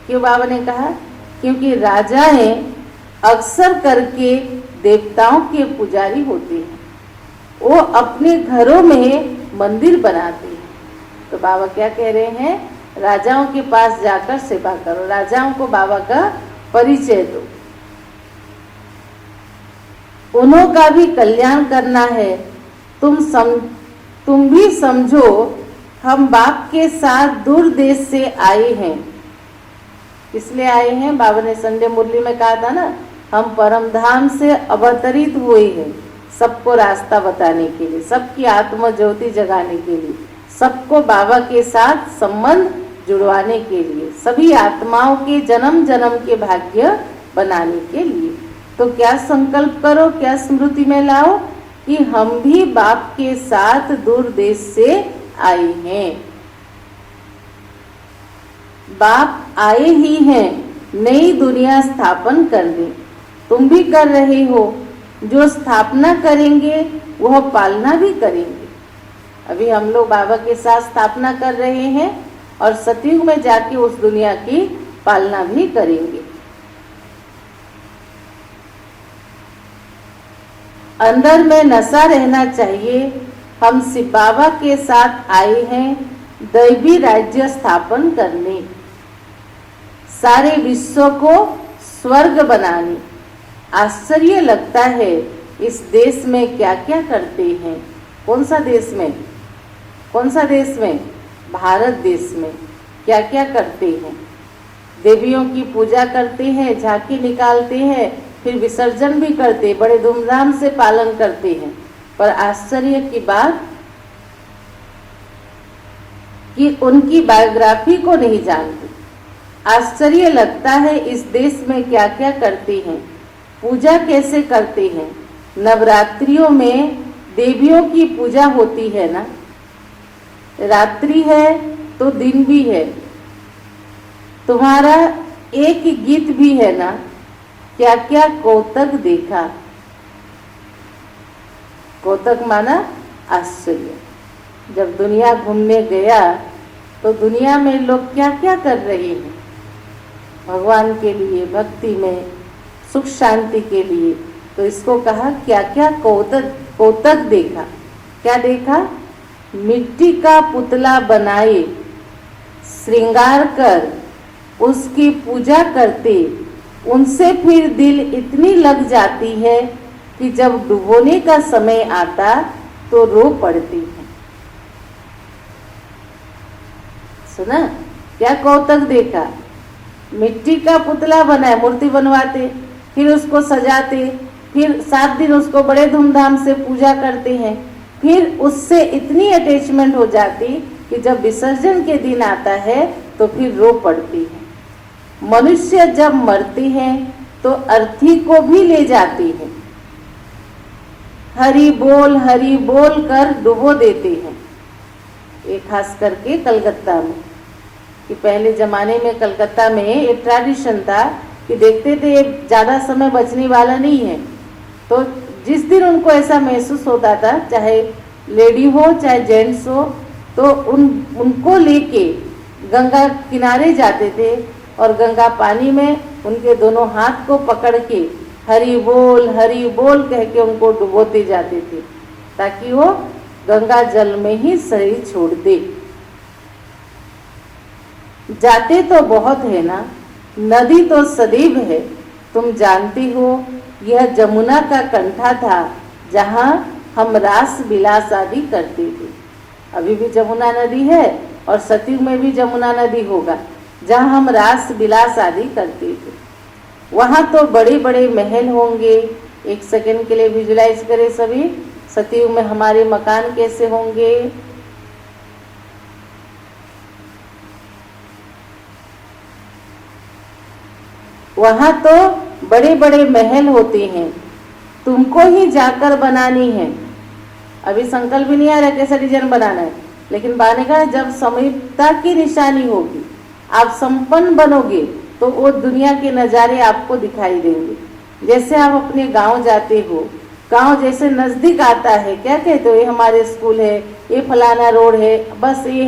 क्यों बाबा ने कहा? क्योंकि राजाएं अक्सर करके देवताओं के पुजारी होते हैं, वो अपने घरों में मंदिर बनाते हैं। तो बाबा क्या कह रहे हैं, राजाओं के पास जाकर सेवा करो, राजाओं को बाबा का परिचय दो, उन्हों का भी कल्याण करना है। तुम भी समझो हम बाप के साथ दूर देश से आए हैं। इसलिए आए हैं, बाबा ने संडे मुरली में कहा था ना, हम परम धाम से अवतरित हुए हैं सबको रास्ता बताने के लिए, सबकी आत्म ज्योति जगाने के लिए, सबको बाबा के साथ संबंध जुड़वाने के लिए, सभी आत्माओं के जन्म जन्म के भाग्य बनाने के लिए। तो क्या संकल्प करो, क्या स्मृति में लाओ कि हम भी बाप के साथ दूर देश से आए हैं। बाप आए ही हैं नई दुनिया स्थापन करने, तुम भी कर रहे हो। जो स्थापना करेंगे वह पालना भी करेंगे। अभी हम लोग बाबा के साथ स्थापना कर रहे हैं और सतयुग में जाके उस दुनिया की पालना भी करेंगे। अंदर में नशा रहना चाहिए। हम शिव बाबा के साथ आए हैं दैवी राज्य स्थापन करने, सारे विश्व को स्वर्ग बनाने। आश्चर्य लगता है इस देश में क्या क्या करते हैं। कौन सा देश में? कौन सा देश में? भारत देश में क्या क्या करते हैं। देवियों की पूजा करते हैं, झांकी निकालते हैं, फिर विसर्जन भी करते, बड़े धूमधाम से पालन करते हैं। पर आश्चर्य की बात कि उनकी बायोग्राफी को नहीं जानते। आश्चर्य लगता है इस देश में क्या क्या करते हैं, पूजा कैसे करते हैं। नवरात्रियों में देवियों की पूजा होती है ना, रात्रि है तो दिन भी है, तुम्हारा एक गीत भी है ना। क्या क्या कौतक देखा। कौतक माना आश्चर्य। जब दुनिया घूमने गया तो दुनिया में लोग क्या क्या कर रहे हैं भगवान के लिए, भक्ति में, सुख शांति के लिए, तो इसको कहा क्या क्या कौतक देखा। क्या देखा? मिट्टी का पुतला बनाए, श्रृंगार कर उसकी पूजा करते, उनसे फिर दिल इतनी लग जाती है कि जब डुबोने का समय आता तो रो पड़ती है। सुना? क्या कौतक देखा? मिट्टी का पुतला बनाए, मूर्ति बनवाते, फिर उसको सजाते, फिर 7 दिन उसको बड़े धूमधाम से पूजा करते हैं, फिर उससे इतनी अटैचमेंट हो जाती कि जब विसर्जन के दिन आता है तो फिर रो पड़ती है। मनुष्य जब मरते हैं तो अर्थी को भी ले जाती है, हरि बोल कर डुबो देते हैं। ये खास करके कलकत्ता में, कि पहले ज़माने में कलकत्ता में एक ट्रेडिशन था कि देखते थे एक ज़्यादा समय बचने वाला नहीं है, तो जिस दिन उनको ऐसा महसूस होता था, चाहे लेडी हो चाहे जेंट्स हो, तो उनको लेके गंगा किनारे जाते थे और गंगा पानी में उनके दोनों हाथ को पकड़ के हरि बोल कह के उनको डुबोते जाते थे, ताकि वो गंगा जल में ही शरीर छोड़ दे। जाते तो बहुत है ना, नदी तो सदैव है। तुम जानती हो यह जमुना का कंठा था जहाँ हम रास विलास आदि करते थे। अभी भी जमुना नदी है और सतयुग में भी जमुना नदी होगा, जहाँ हम रास विलास आदि करते थे। वहाँ तो बड़े बड़े महल होंगे। एक सेकंड के लिए विजुलाइज करें सभी, सतयुग में हमारे मकान कैसे होंगे। वहाँ तो बड़े बड़े महल होते हैं, तुमको ही जाकर बनानी है। अभी संकल्प भी नहीं आ रहा कैसा डिजाइन बनाना है, लेकिन बनाने का जब समयता की निशानी होगी, आप संपन्न बनोगे तो वो दुनिया के नज़ारे आपको दिखाई देंगे। जैसे आप अपने गांव जाते हो, गांव जैसे नज़दीक आता है, क्या कहते हो, ये हमारे स्कूल है, ये फलाना रोड है, बस ये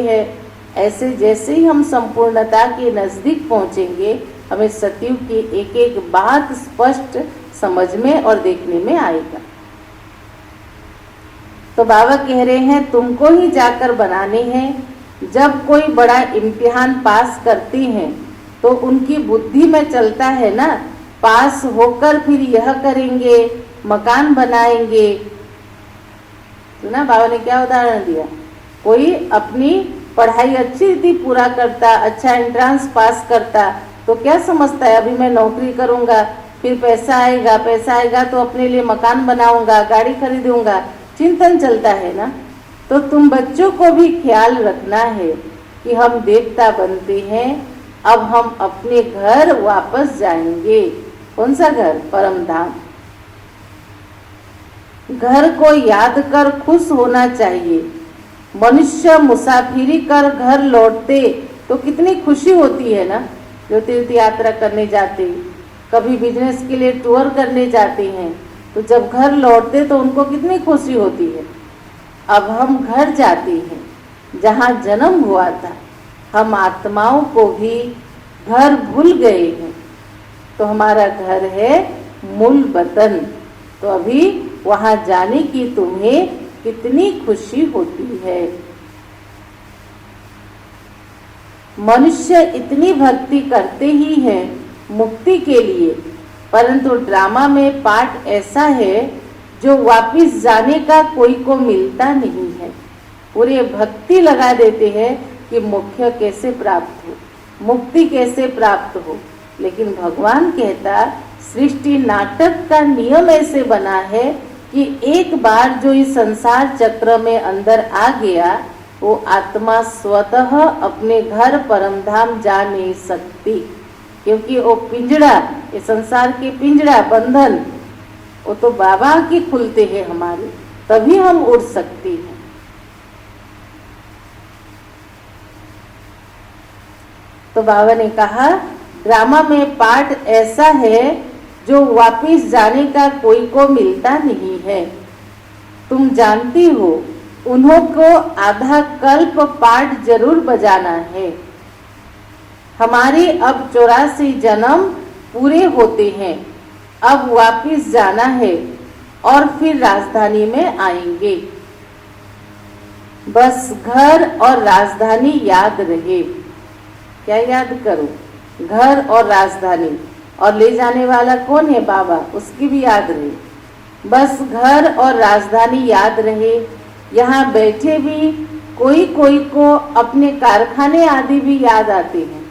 है। ऐसे जैसे ही हम संपूर्णता के नज़दीक पहुंचेंगे, हमें सतयुग की एक एक बात स्पष्ट समझ में और देखने में आएगा। तो बाबा कह रहे हैं तुमको ही जाकर बनाने हैं। जब कोई बड़ा इम्तिहान पास करते हैं तो उनकी बुद्धि में चलता है ना, पास होकर फिर यह करेंगे, मकान बनाएंगे। सुना बाबा ने क्या उदाहरण दिया? कोई अपनी पढ़ाई अच्छी रीति पूरा करता, अच्छा एंट्रेंस पास करता, तो क्या समझता है अभी मैं नौकरी करूंगा, फिर पैसा आएगा तो अपने लिए मकान बनाऊंगा, गाड़ी खरीदूंगा, चिंतन चलता है ना। तो तुम बच्चों को भी ख्याल रखना है कि हम देवता बनते हैं, अब हम अपने घर वापस जाएंगे। कौन सा घर? परम धाम। घर को याद कर खुश होना चाहिए। मनुष्य मुसाफिरी कर घर लौटते तो कितनी खुशी होती है ना, जो तीर्थ यात्रा करने जाते, कभी बिजनेस के लिए टूर करने जाते हैं, तो जब घर लौटते तो उनको कितनी खुशी होती है। अब हम घर जाते हैं जहाँ जन्म हुआ था, हम आत्माओं को भी घर भूल गए हैं, तो हमारा घर है मूल वतन। तो अभी वहाँ जाने की तुम्हें कितनी खुशी होती है। मनुष्य इतनी भक्ति करते ही हैं मुक्ति के लिए, परंतु ड्रामा में पार्ट ऐसा है जो वापिस जाने का कोई को मिलता नहीं है। पूरे भक्ति लगा देते हैं कि मोक्ष कैसे प्राप्त हो, मुक्ति कैसे प्राप्त हो, लेकिन भगवान कहता सृष्टि नाटक का नियम ऐसे बना है कि एक बार जो इस संसार चक्र में अंदर आ गया, वो आत्मा स्वतः अपने घर परमधाम जा नहीं सकती, क्योंकि वो पिंजड़ा, ये संसार के पिंजड़ा बंधन, वो तो बाबा के खुलते हैं हमारे, तभी हम उड़ सकते हैं। तो बाबा ने कहा ड्रामा में पार्ट ऐसा है जो वापिस जाने का कोई को मिलता नहीं है। तुम जानती हो उन्हों को आधा कल्प पाठ जरूर बजाना है। हमारे अब 84 जन्म पूरे होते हैं, अब वापिस जाना है और फिर राजधानी में आएंगे। बस घर और राजधानी याद रहे। क्या याद करो? घर और राजधानी, और ले जाने वाला कौन है? बाबा, उसकी भी याद रहे। बस घर और राजधानी याद रहे। यहाँ बैठे भी कोई कोई को अपने कारखाने आदि भी याद आते हैं।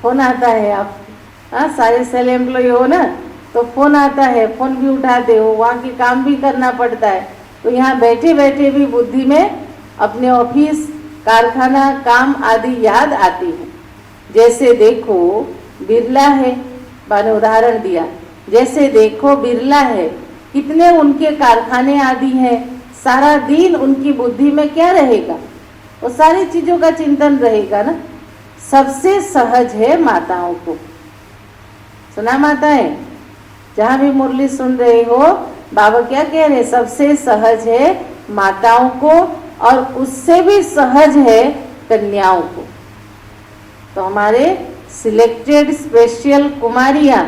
फोन आता है, आप सारे सेल एम्प्लॉय हो ना, तो फोन आता है, फोन भी उठाते हो, वहाँ के काम भी करना पड़ता है। तो यहाँ बैठे बैठे भी बुद्धि में अपने ऑफिस, कारखाना, काम आदि याद आती है। जैसे देखो बिरला है, मैंने उदाहरण दिया, जैसे देखो बिरला है, कितने उनके कारखाने आदि हैं, सारा दिन उनकी बुद्धि में क्या रहेगा? वो सारी चीजों का चिंतन रहेगा ना। सबसे सहज है माताओं को। सुना माताएं? जहां भी मुरली सुन रहे हो, बाबा क्या कह रहे? सबसे सहज है माताओं को, और उससे भी सहज है कन्याओं को। तो हमारे सिलेक्टेड स्पेशल कुमारियां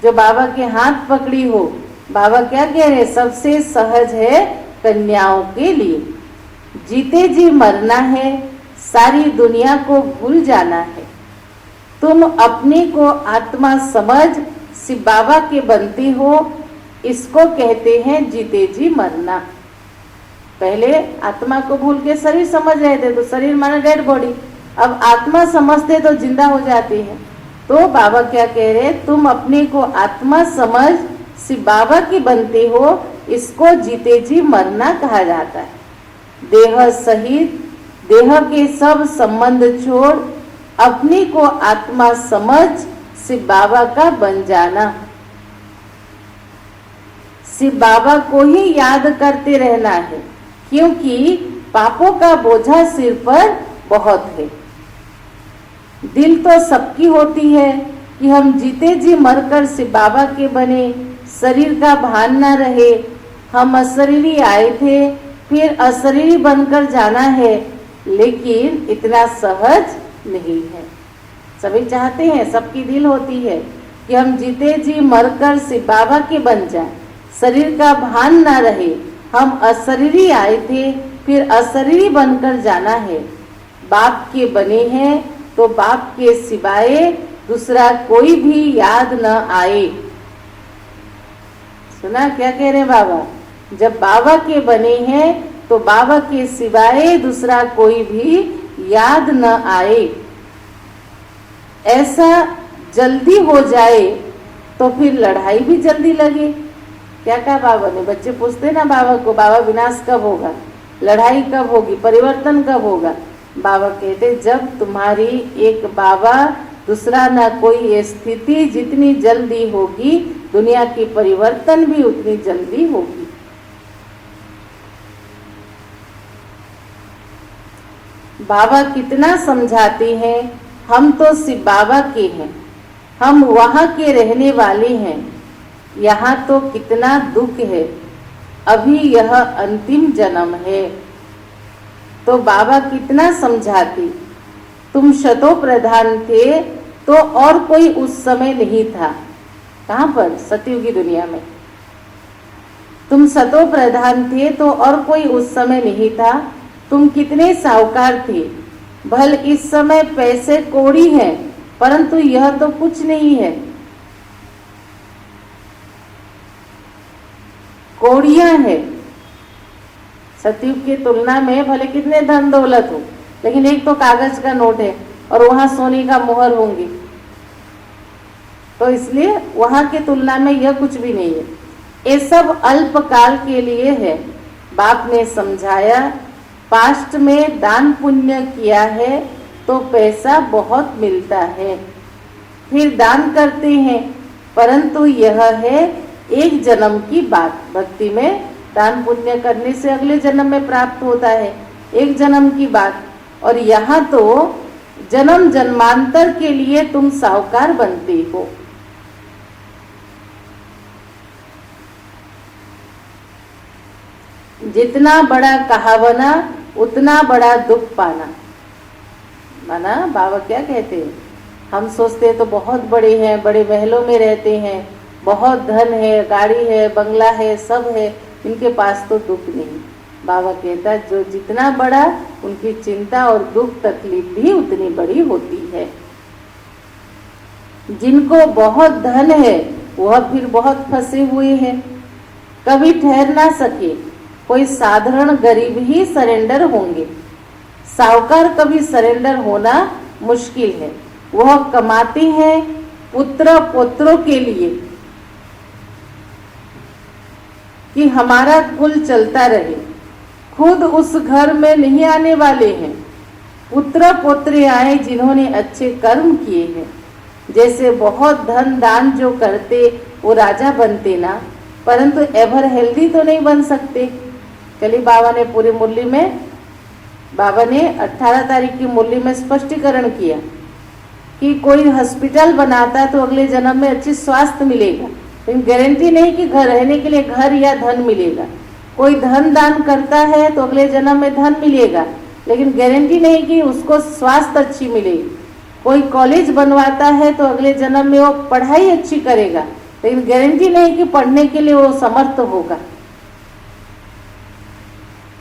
जो बाबा के हाथ पकड़ी हो, बाबा क्या कह रहे? सबसे सहज है कन्याओं के लिए। जीते जी मरना है, सारी दुनिया को भूल जाना है। तुम अपने को आत्मा समझ शिव बाबा के बनते हो, इसको कहते हैं जीते जी मरना। पहले आत्मा को भूल के शरीर समझ रहे थे, तो शरीर माने डेड बॉडी। अब आत्मा समझते तो जिंदा हो जाती है। तो बाबा क्या कह रहे? तुम अपने को आत्मा समझ शिव बाबा की बनते हो, इसको जीते जी मरना कहा जाता है। देह सहित देह के सब संबंध छोड़ अपने को आत्मा समझ शिव बाबा का बन जाना। शिव बाबा को ही याद करते रहना है, क्योंकि पापों का बोझा सिर पर बहुत है। दिल तो सबकी होती है कि हम जीते जी मरकर शिव बाबा के बने, शरीर का भान न रहे। हम अशरीरी आए थे, फिर अशरीरी बनकर जाना है, लेकिन इतना सहज नहीं है। सभी चाहते हैं, सबकी दिल होती है कि हम जीते जी मरकर शिव बाबा के बन जाएं, शरीर का भान न रहे। हम अशरीरी आए थे, फिर अशरीरी बनकर जाना है। बाप के बने हैं तो बाप के सिवाय दूसरा कोई भी याद न आए। सुना क्या कह रहे बाबा? जब बाबा के बने हैं तो बाबा के सिवाय दूसरा कोई भी याद न आए। ऐसा जल्दी हो जाए तो फिर लड़ाई भी जल्दी लगे। क्या कहा बाबा ने? बच्चे पूछते ना बाबा को, बाबा विनाश कब होगा, लड़ाई कब होगी, परिवर्तन कब होगा? बाबा कहते जब तुम्हारी एक बाबा दूसरा ना कोई स्थिति जितनी जल्दी होगी, दुनिया की परिवर्तन भी उतनी जल्दी होगी। बाबा कितना समझाते हैं, हम तो शिव बाबा के हैं, हम वहाँ के रहने वाले हैं। यहाँ तो कितना दुख है, अभी यह अंतिम जन्म है। तो बाबा कितना समझाते, तुम शतो प्रधान थे तो और कोई उस समय नहीं था। कहाँ पर? सतयुग की दुनिया में। तुम शतो प्रधान थे तो और कोई उस समय नहीं था। तुम कितने साहूकार थे, भल इस समय पैसे कौड़ी हैं, परंतु यह तो कुछ नहीं है। कौड़ियां है सतयुग की तुलना में, भले कितने धन दौलत हो, लेकिन एक तो कागज का नोट है और वहां सोने का मोहर होंगे, तो इसलिए वहां की तुलना में यह कुछ भी नहीं है। ये सब अल्पकाल के लिए है। बाप ने समझाया, पास्ट में दान पुण्य किया है तो पैसा बहुत मिलता है, फिर दान करते हैं, परंतु यह है एक जन्म की बात। भक्ति में दान पुण्य करने से अगले जन्म में प्राप्त होता है, एक जन्म की बात। और यहाँ तो जन्म जन्मांतर के लिए तुम साहूकार बनते हो। जितना बड़ा कहावना उतना बड़ा दुख पाना। माना बाबा क्या कहते हैं, हम सोचते हैं तो बहुत बड़े हैं, बड़े महलों में रहते हैं, बहुत धन है, गाड़ी है, बंगला है, सब है, इनके पास तो दुख नहीं। बाबा कहता जो जितना बड़ा उनकी चिंता और दुख तकलीफ भी उतनी बड़ी होती है। जिनको बहुत धन है वह फिर बहुत फंसे हुए हैं, कभी ठहर ना सके। कोई साधारण गरीब ही सरेंडर होंगे, साहूकार कभी सरेंडर होना मुश्किल है। वह कमाते हैं पुत्र पुत्रों के लिए कि हमारा कुल चलता रहे, खुद उस घर में नहीं आने वाले हैं। पुत्र पुत्री आए जिन्होंने अच्छे कर्म किए हैं। जैसे बहुत धन दान जो करते वो राजा बनते ना, परंतु एवर हेल्दी तो नहीं बन सकते। कल बाबा ने पूरी मुरली में, बाबा ने 18 तारीख की मुरली में स्पष्टीकरण किया कि कोई हॉस्पिटल बनाता तो अगले जन्म में अच्छी स्वास्थ्य मिलेगा, लेकिन गारंटी नहीं कि घर रहने के लिए घर या धन मिलेगा। कोई धन दान करता है तो अगले जन्म में धन मिलेगा, लेकिन गारंटी नहीं कि उसको स्वास्थ्य अच्छी मिलेगी। कोई कॉलेज बनवाता है तो अगले जन्म में वो पढ़ाई अच्छी करेगा, लेकिन गारंटी नहीं कि पढ़ने के लिए वो समर्थ होगा।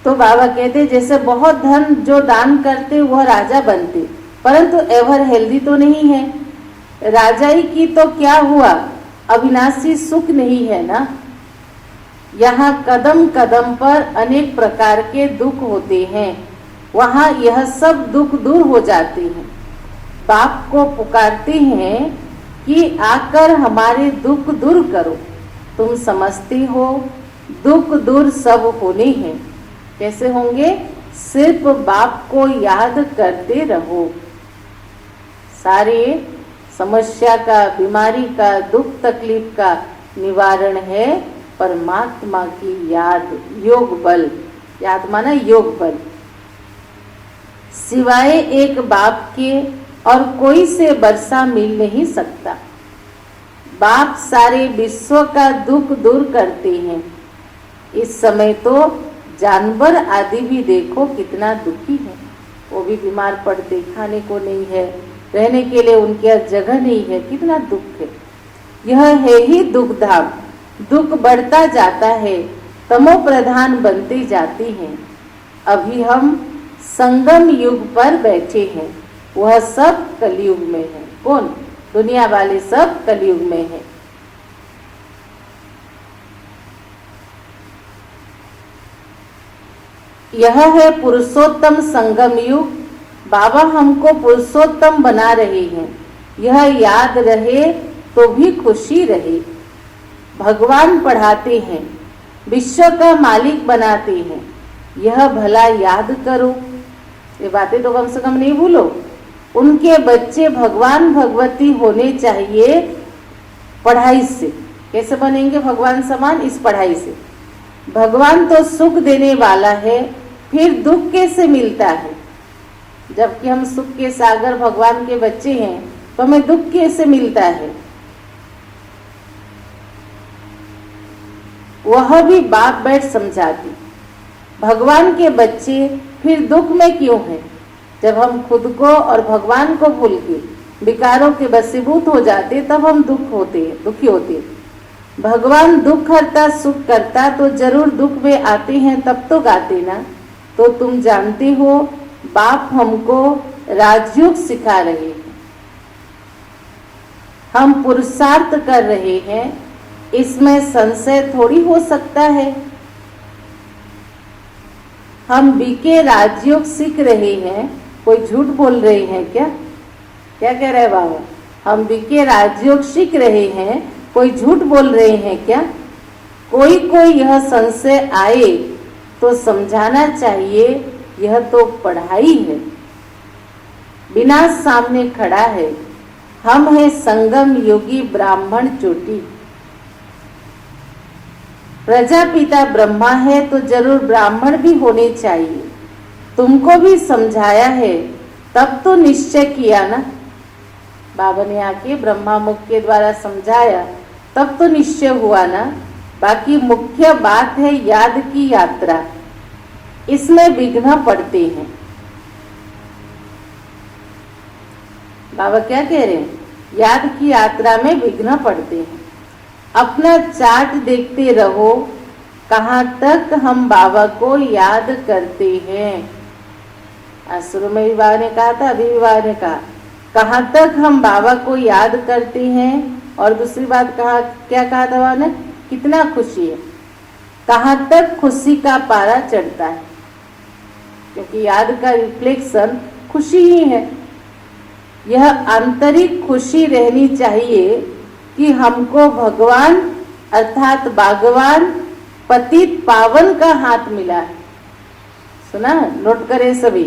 तो बाबा कहते जैसे बहुत धन जो दान करते वह राजा बनते, परंतु एवर हेल्दी तो नहीं है। राजाई की तो क्या हुआ, अविनाशी सुख नहीं है ना। यहाँ कदम कदम पर अनेक प्रकार के दुख होते हैं, वहाँ यह सब दुख दूर हो जाते हैं। बाप को पुकारते हैं कि आकर हमारे दुख दूर करो। तुम समझते हो दुख दूर सब होने हैं। कैसे होंगे? सिर्फ बाप को याद करते रहो। सारे समस्या का, बीमारी का, दुख तकलीफ का निवारण है परमात्मा की याद, योग बल। याद माना योग बल। सिवाय एक बाप के और कोई से बरसा मिल नहीं सकता। बाप सारे विश्व का दुख दूर करते हैं। इस समय तो जानवर आदि भी देखो कितना दुखी है, वो भी बीमार पड़ते, खाने को नहीं है, रहने के लिए उनके जगह नहीं है, कितना दुख है। यह है ही दुख धाम। दुख बढ़ता जाता है, तमो प्रधान बनते जाते हैं। अभी हम संगम युग पर बैठे हैं, वह सब कलयुग में है। कौन? दुनिया वाले सब कलयुग में है। यह है पुरुषोत्तम संगम युग। बाबा हमको पुरुषोत्तम बना रहे हैं। यह याद रहे तो भी खुशी रहे। भगवान पढ़ाते हैं, विश्व का मालिक बनाते हैं। यह भला याद करो। ये बातें तो कम से कम नहीं भूलो। उनके बच्चे भगवान भगवती होने चाहिए पढ़ाई से। कैसे बनेंगे भगवान समान? इस पढ़ाई से। भगवान तो सुख देने वाला है, फिर दुख कैसे मिलता है? जबकि हम सुख के सागर भगवान के बच्चे हैं तो हमें दुख कैसे मिलता है? वह भी बाप बैठ समझाती। भगवान के बच्चे फिर दुख में क्यों हैं? जब हम खुद को और भगवान को भूल के विकारों के वशीभूत हो जाते तब हम दुखी होते। भगवान दुख हरता सुख करता तो जरूर दुख में आते हैं, तब तो गाते ना। तो तुम जानते हो बाप हमको राजयोग सिखा रहे हैं, हम पुरुषार्थ कर रहे हैं, इसमें संशय थोड़ी हो सकता है। हम बीके राजयोग सीख रहे हैं, कोई झूठ बोल रहे हैं क्या? क्या कह रहे हैं बाबा? हम बीके राजयोग सीख रहे हैं, कोई झूठ बोल रहे हैं क्या? कोई यह संशय आए तो समझाना चाहिए, यह तो पढ़ाई है। विनाश सामने खड़ा है। हम है संगम योगी ब्राह्मण चोटी। प्रजापिता ब्रह्मा है तो जरूर ब्राह्मण भी होने चाहिए। तुमको भी समझाया है, तब तो निश्चय किया ना। बाबा ने आके ब्रह्मा मुख के द्वारा समझाया, तब तो निश्चय हुआ ना। बाकी मुख्य बात है याद की यात्रा, इसमें विघ्न पड़ते हैं। बाबा क्या कह रहे हैं? याद की यात्रा में विघ्न पड़ते हैं। अपना चार्ट देखते रहो, कहाँ तक हम बाबा को याद करते हैं। आज शुरू में भी बाबा ने कहा था, अभी भी बाबा ने कहाँ तक हम बाबा को याद करते हैं। और दूसरी बात क्या कहा था बाबा ने? कितना खुशी है, कहाँ तक खुशी का पारा चढ़ता है, क्योंकि याद का रिफ्लेक्शन खुशी ही है। यह आंतरिक खुशी रहनी चाहिए कि हमको भगवान अर्थात भगवान पतित पावन का हाथ मिला है। सुना? नोट करें सभी।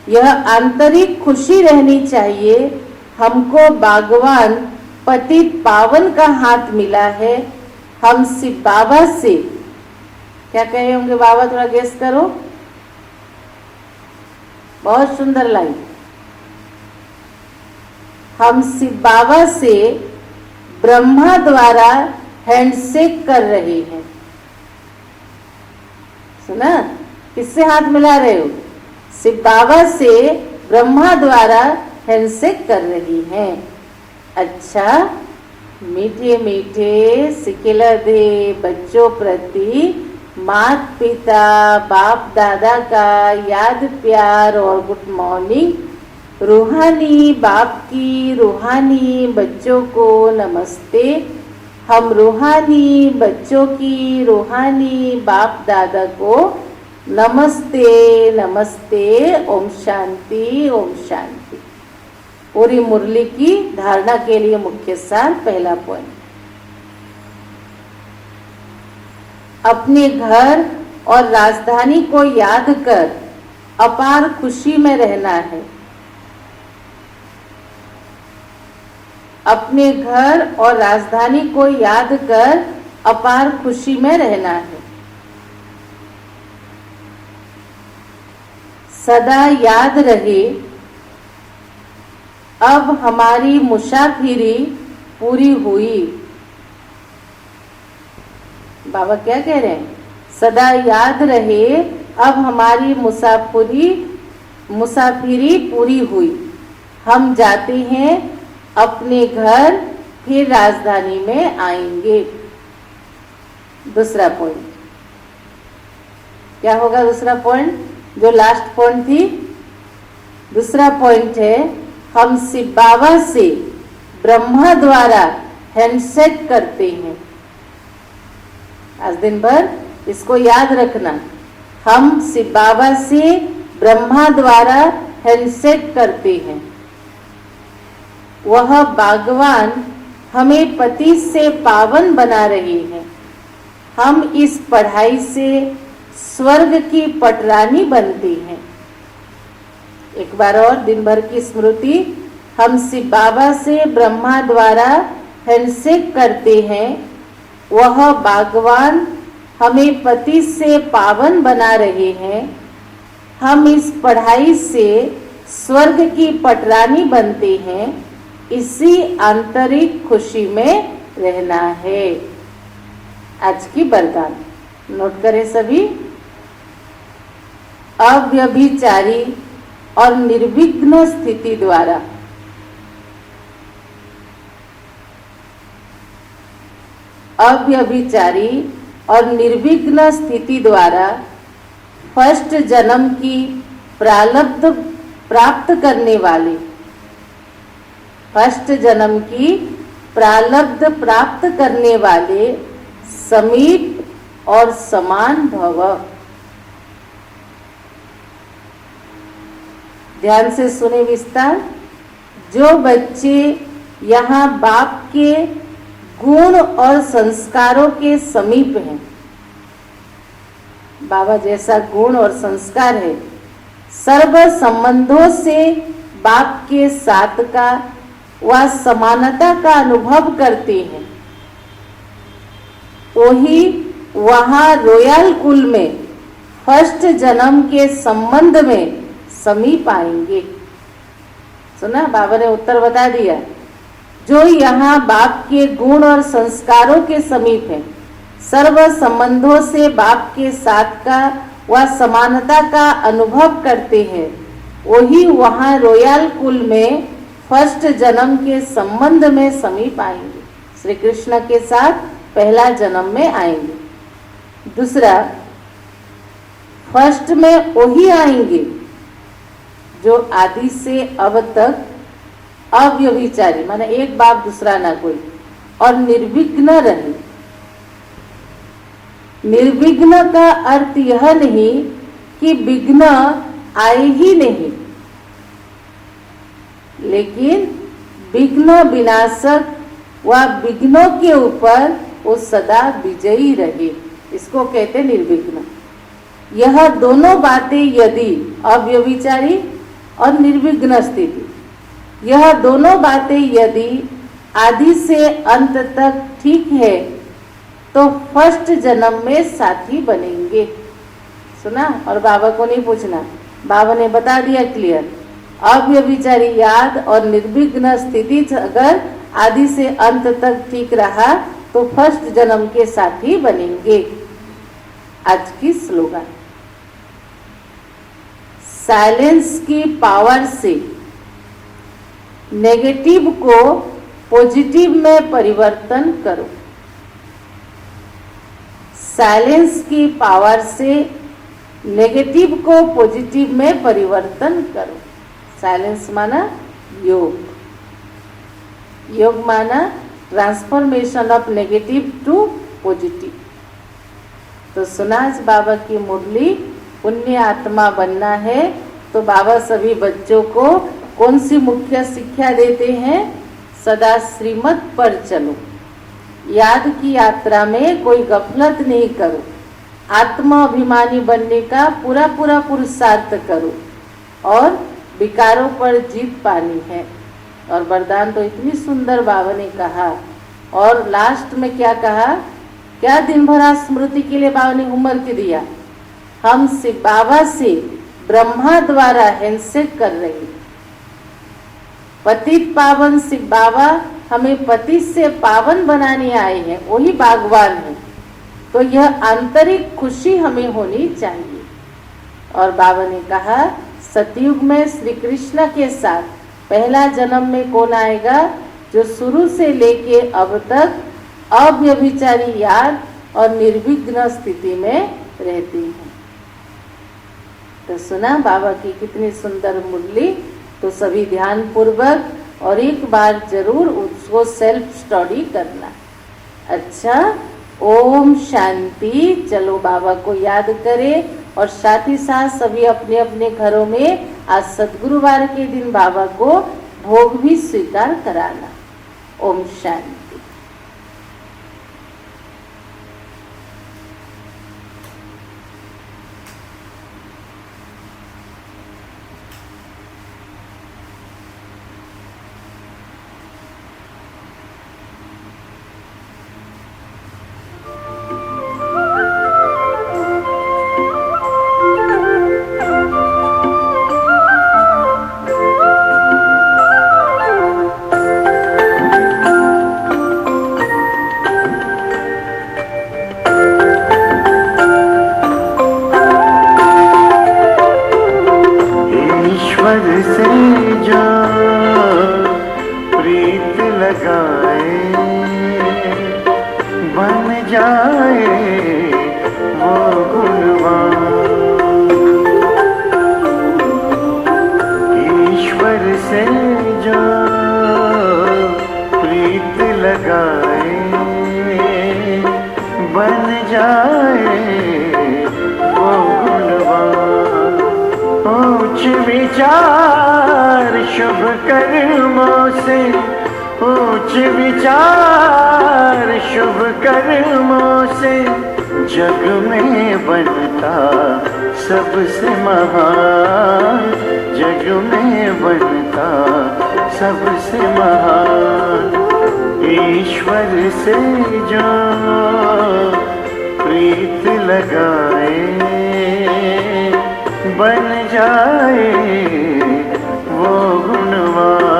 यह आंतरिक खुशी रहनी चाहिए, हमको भगवान पतित पावन का हाथ मिला है। हम शिव बाबा से क्या कहे होंगे बाबा? थोड़ा गेस करो। बहुत सुंदर लाइन। हम शिव बाबा से ब्रह्मा द्वारा हैंडशेक कर रहे हैं। सुना? किससे हाथ मिला रहे हो? शिव बाबा से ब्रह्मा द्वारा हैंडशेक कर रही हैं। अच्छा, मीठे मीठे सिखिलधे बच्चों प्रति माता पिता बाप दादा का याद प्यार और गुड मॉर्निंग। रूहानी बाप की रूहानी बच्चों को नमस्ते। हम रूहानी बच्चों की रूहानी बाप दादा को नमस्ते नमस्ते। ओम शांति ओम शांति। पूरी मुरली की धारणा के लिए मुख्य सार, पहला पॉइंट, अपने घर और राजधानी को याद कर अपार खुशी में रहना है। अपने घर और राजधानी को याद कर अपार खुशी में रहना है। सदा याद रहे, अब हमारी मुसाफिरी पूरी हुई। बाबा क्या कह रहे हैं? सदा याद रहे, अब हमारी मुसाफिरी पूरी हुई। हम जाते हैं अपने घर, फिर राजधानी में आएंगे। दूसरा पॉइंट क्या होगा? दूसरा पॉइंट जो लास्ट पॉइंट थी, दूसरा पॉइंट है हम शिव बाबा से ब्रह्मा द्वारा हैंडशेक करते हैं। आज दिन भर इसको याद रखना। हम शिव बाबा से ब्रह्मा द्वारा हैंडशेक करते हैं। वह भगवान हमें पति से पावन बना रहे हैं। हम इस पढ़ाई से स्वर्ग की पटरानी बनते हैं। एक बार और दिन भर की स्मृति। हम शिव बाबा से ब्रह्मा द्वारा हैंडशेक करते हैं। वह भगवान हमें पति से पावन बना रहे हैं। हम इस पढ़ाई से स्वर्ग की पटरानी बनते हैं। इसी आंतरिक खुशी में रहना है। आज की वरदान नोट करें सभी। अव्यभिचारी और निर्विघ्न स्थिति द्वारा अव्यभिचारी और निर्विघ्न स्थिति द्वारा फर्स्ट जन्म की प्रारब्ध प्राप्त करने वाले, फर्स्ट जन्म की प्रारब्ध प्राप्त करने वाले समीप और समान भव। ध्यान से सुने विस्तार। जो बच्चे यहाँ बाप के गुण और संस्कारों के समीप हैं, बाबा जैसा गुण और संस्कार है, सर्व संबंधों से बाप के साथ का व समानता का अनुभव करते हैं, वही वहाँ रॉयल कुल में फर्स्ट जन्म के संबंध में समीप आएंगे। सुना? बाबा ने उत्तर बता दिया। जो यहाँ बाप के गुण और संस्कारों के समीप है, सर्व संबंधों से बाप के साथ का व समानता का अनुभव करते हैं, वही वहाँ रॉयल कुल में फर्स्ट जन्म के संबंध में समीप आएंगे, श्री कृष्ण के साथ पहला जन्म में आएंगे। दूसरा, फर्स्ट में वही आएंगे जो आदि से अब तक अव्यभिचारी, माने एक बाप दूसरा ना कोई, और निर्विघ्न रहे। निर्विघ्न का अर्थ यह नहीं कि विघ्न आए ही नहीं, लेकिन विघ्न विनाशक व विघ्नों के ऊपर वो सदा विजयी रहे, इसको कहते निर्विघ्न। यह दोनों बातें यदि अव्यभिचारी और निर्विघ्न स्थिति, यह दोनों बातें यदि आदि से अंत तक ठीक है तो फर्स्ट जन्म में साथी बनेंगे। सुना? और बाबा को नहीं पूछना, बाबा ने बता दिया क्लियर। अव्यभिचारी याद और निर्विघ्न स्थिति अगर आदि से अंत तक ठीक रहा तो फर्स्ट जन्म के साथी बनेंगे। आज की स्लोगन, साइलेंस की पावर से नेगेटिव को पॉजिटिव में परिवर्तन करो। साइलेंस की पावर से नेगेटिव को पॉजिटिव में परिवर्तन करो। साइलेंस माना योग, योग माना transformation of negative to positive. तो सुनाज बाबा की मुरली, पुण्य आत्मा बनना है तो बाबा सभी बच्चों को कौन सी मुख्य शिक्षा देते हैं? सदा श्रीमत पर चलो, याद की यात्रा में कोई गफलत नहीं करो, आत्मा अभिमानी बनने का पूरा पूरा पुरुषार्थ करो और विकारों पर जीत पानी है। और वरदान तो इतनी सुंदर बाबा ने कहा। और लास्ट में क्या कहा? क्या दिन भर स्मृति के लिए बाबा ने होमवर्क दिया? हम से बाबा से ब्रह्मा द्वारा हैंडशेक कर रहे हैं। पतित पावन सिख बाबा हमें पति से पावन बनाने आए हैं, वही भगवान है। तो यह आंतरिक खुशी हमें होनी चाहिए। और बाबा ने कहा सतयुग में श्री कृष्ण के साथ पहला जन्म में कौन आएगा? जो शुरू से लेके अब तक अव्यभिचारी याद और निर्विघ्न स्थिति में रहती हैं। तो सुना बाबा की कितनी सुंदर मुरली। तो सभी ध्यान पूर्वक और एक बार जरूर उसको सेल्फ स्टडी करना। अच्छा, ओम शांति। चलो बाबा को याद करें और साथ ही साथ सभी अपने अपने घरों में आज सद्गुरुवार के दिन बाबा को भोग भी स्वीकार कराना। ओम शांति। विचार शुभ कर्मों से, उच्च विचार शुभ कर्मों से जग में बनता सबसे महान, जग में बनता सबसे महान। ईश्वर से जो प्रीत लगाए बन जाए वो गुणवान।